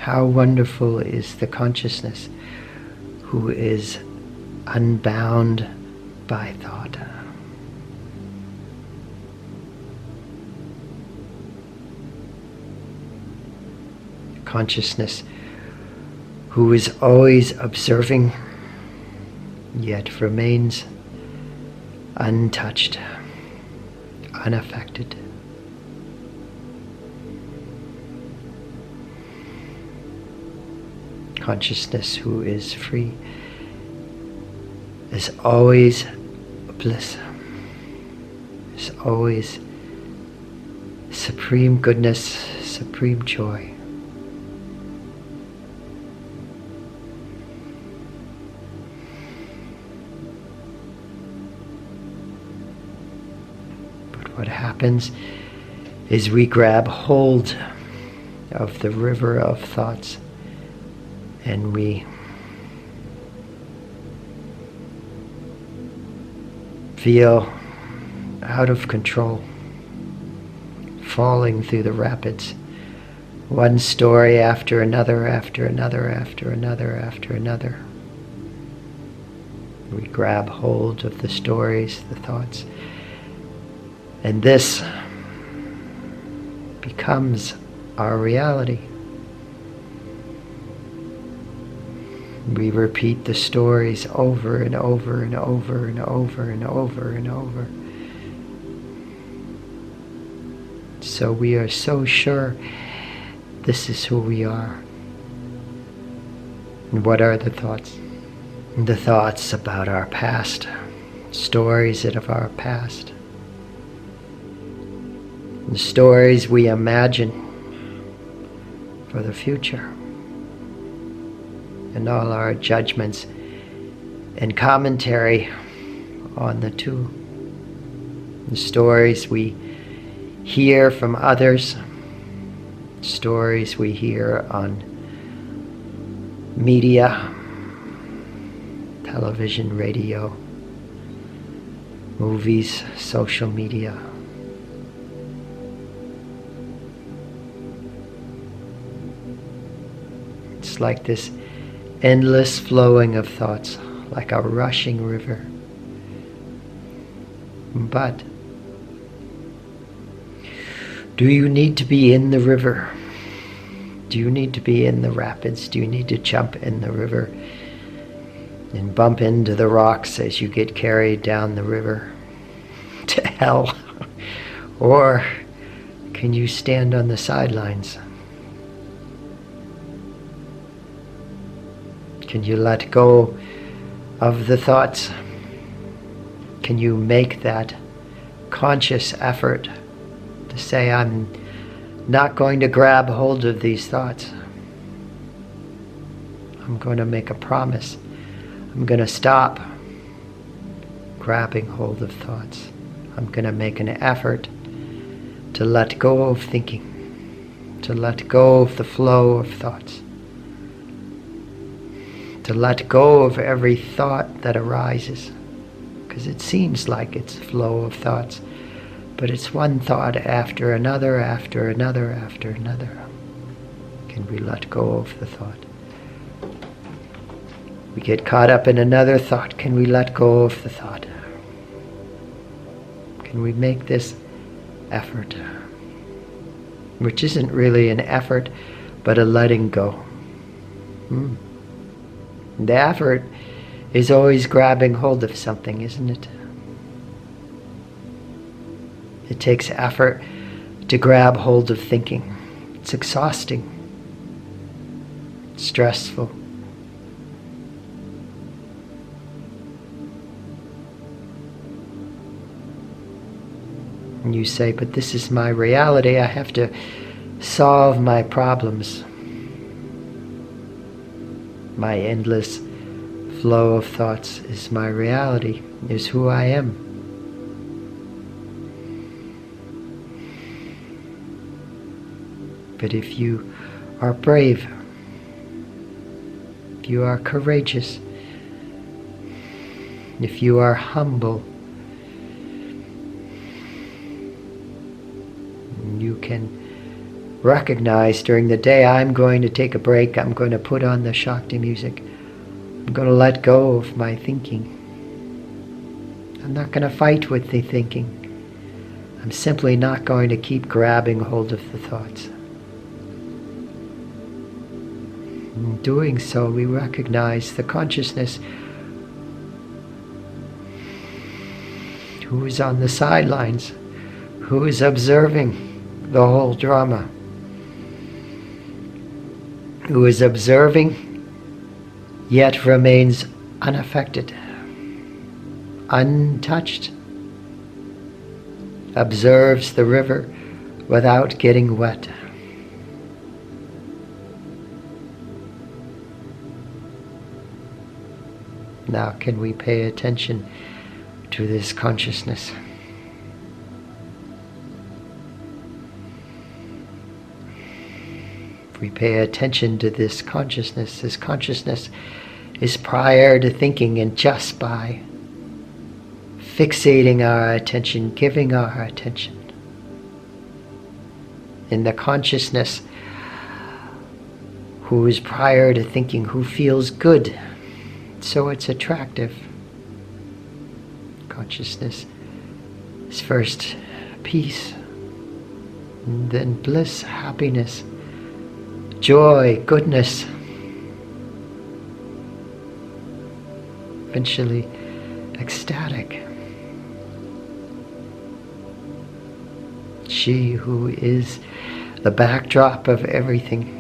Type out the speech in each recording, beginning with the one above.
How wonderful is the consciousness who is unbound by thought. Consciousness who is always observing, yet remains untouched, unaffected. Consciousness who is free, is always bliss, is always supreme goodness, supreme joy. But what happens is we grab hold of the river of thoughts and we feel out of control, falling through the rapids, one story after another, after another, after another, after another. We grab hold of the stories, the thoughts, and this becomes our reality. We repeat the stories over and over and over and over and over and over. So we are so sure this is who we are. And what are the thoughts? The thoughts about our past, stories of our past. The stories we imagine for the future. And all our judgments and commentary on the two. The stories we hear from others, stories we hear on media, television, radio, movies, social media. It's like this endless flowing of thoughts, like a rushing river. But do you need to be in the river? Do you need to be in the rapids? Do you need to jump in the river and bump into the rocks as you get carried down the river to hell? Or can you stand on the sidelines? Can you let go of the thoughts? Can you make that conscious effort to say, I'm not going to grab hold of these thoughts. I'm going to make a promise. I'm going to stop grabbing hold of thoughts. I'm going to make an effort to let go of thinking, to let go of the flow of thoughts. To let go of every thought that arises, because it seems like it's a flow of thoughts, but it's one thought after another, after another, after another. Can we let go of the thought? We get caught up in another thought. Can we let go of the thought? Can we make this effort, which isn't really an effort, but a letting go? The effort is always grabbing hold of something, isn't it? It takes effort to grab hold of thinking. It's exhausting, stressful. And you say, but this is my reality. I have to solve my problems. My endless flow of thoughts is my reality, is who I am. But if you are brave, if you are courageous, if you are humble, you can recognize during the day, I'm going to take a break. I'm going to put on the Shakti music. I'm going to let go of my thinking. I'm not going to fight with the thinking. I'm simply not going to keep grabbing hold of the thoughts. In doing so, we recognize the consciousness who is on the sidelines, who is observing the whole drama, who is observing yet remains unaffected, untouched, observes the river without getting wet. Now can we pay attention to this consciousness? If we pay attention to this consciousness is prior to thinking, and just by fixating our attention, giving our attention in the consciousness who is prior to thinking, who feels good, so it's attractive. Consciousness is first peace, and then bliss, happiness, joy, goodness, eventually ecstatic. She who is the backdrop of everything.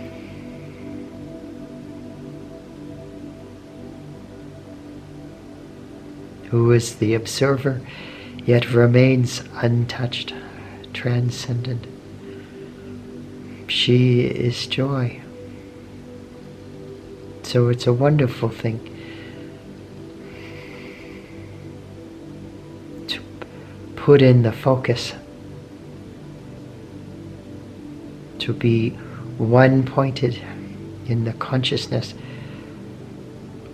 Who is the observer, yet remains untouched, transcendent. She is joy. So it's a wonderful thing to put in the focus, to be one-pointed in the consciousness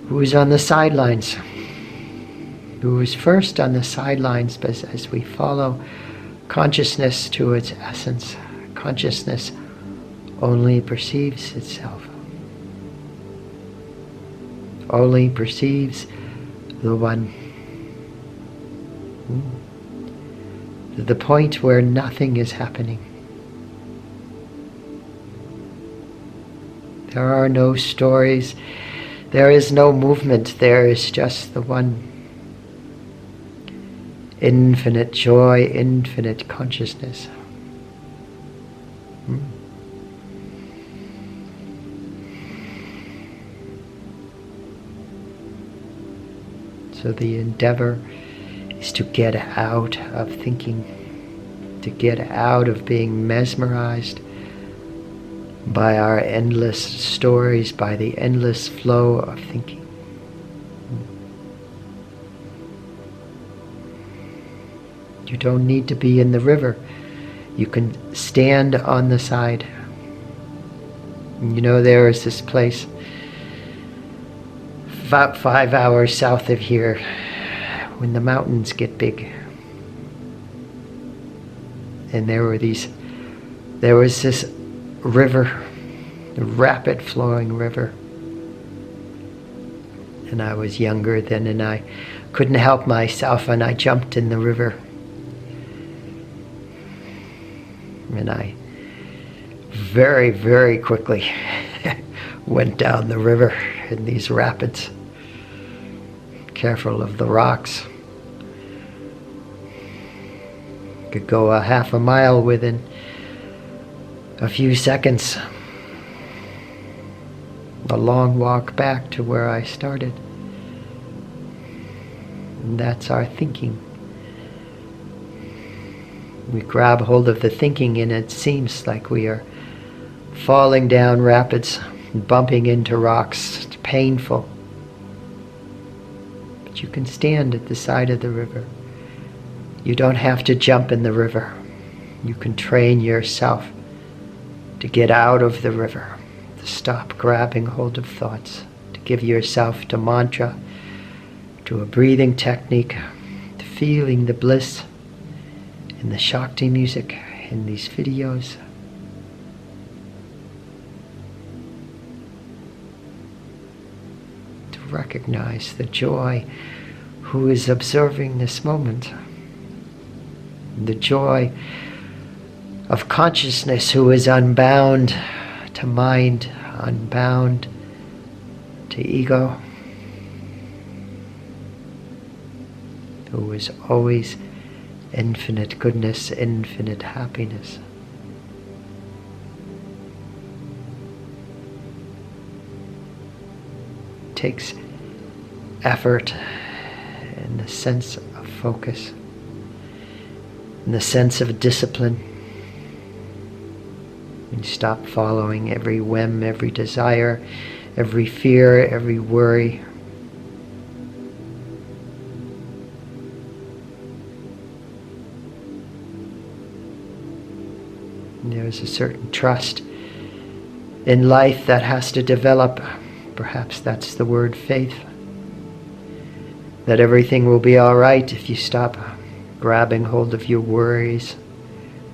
who is on the sidelines, who is first on the sidelines, but as we follow consciousness to its essence, consciousness only perceives itself, only perceives the one. To the point where nothing is happening. There are no stories, there is no movement, there is just the one. Infinite joy, infinite consciousness. So the endeavor is to get out of thinking, to get out of being mesmerized by our endless stories, by the endless flow of thinking. You don't need to be in the river. You can stand on the side. You know, there is this place about 5 hours south of here when the mountains get big. And there was this river, a rapid flowing river. And I was younger then, and I couldn't help myself, and I jumped in the river. And I very, very quickly went down the river in these rapids, careful of the rocks. Could go a half a mile within a few seconds. A long walk back to where I started. And that's our thinking. We grab hold of the thinking, and it seems like we are falling down rapids, bumping into rocks. It's painful. But you can stand at the side of the river. You don't have to jump in the river. You can train yourself to get out of the river, to stop grabbing hold of thoughts, to give yourself to mantra, to a breathing technique, to feeling the bliss in the Shakti music, in these videos. recognize the joy who is observing this moment. The joy of consciousness who is unbound to mind, unbound to ego, who is always infinite goodness, infinite happiness. It takes effort in the sense of focus, in the sense of discipline. And stop following every whim, every desire, every fear, every worry. And there's a certain trust in life that has to develop. Perhaps that's the word faith. That everything will be all right if you stop grabbing hold of your worries,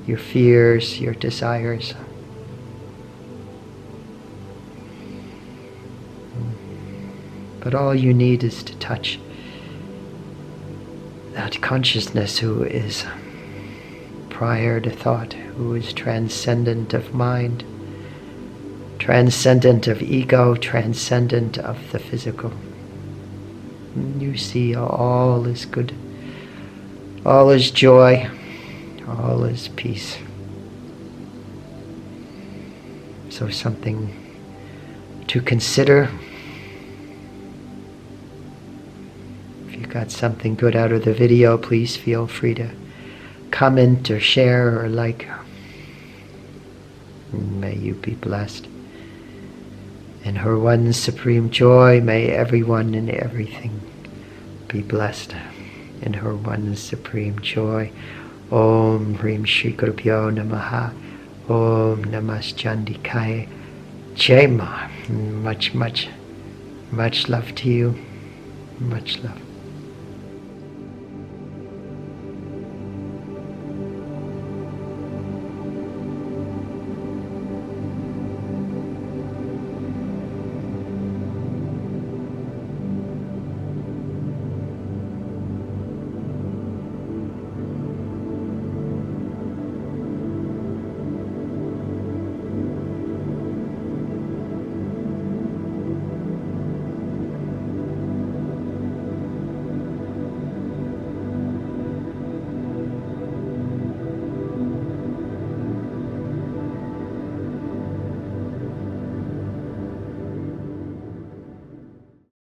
your fears, your desires. But all you need is to touch that consciousness who is prior to thought, who is transcendent of mind, transcendent of ego, transcendent of the physical. And you see all is good, all is joy, all is peace. So something to consider. If you got something good out of the video, please feel free to comment or share or like. May you be blessed. In her one supreme joy, may everyone and everything be blessed. In her one supreme joy. Om Hrim Shri Gurubhyo Namaha. Om Namaskandikaya. Jai Ma. Much love to you. Much love.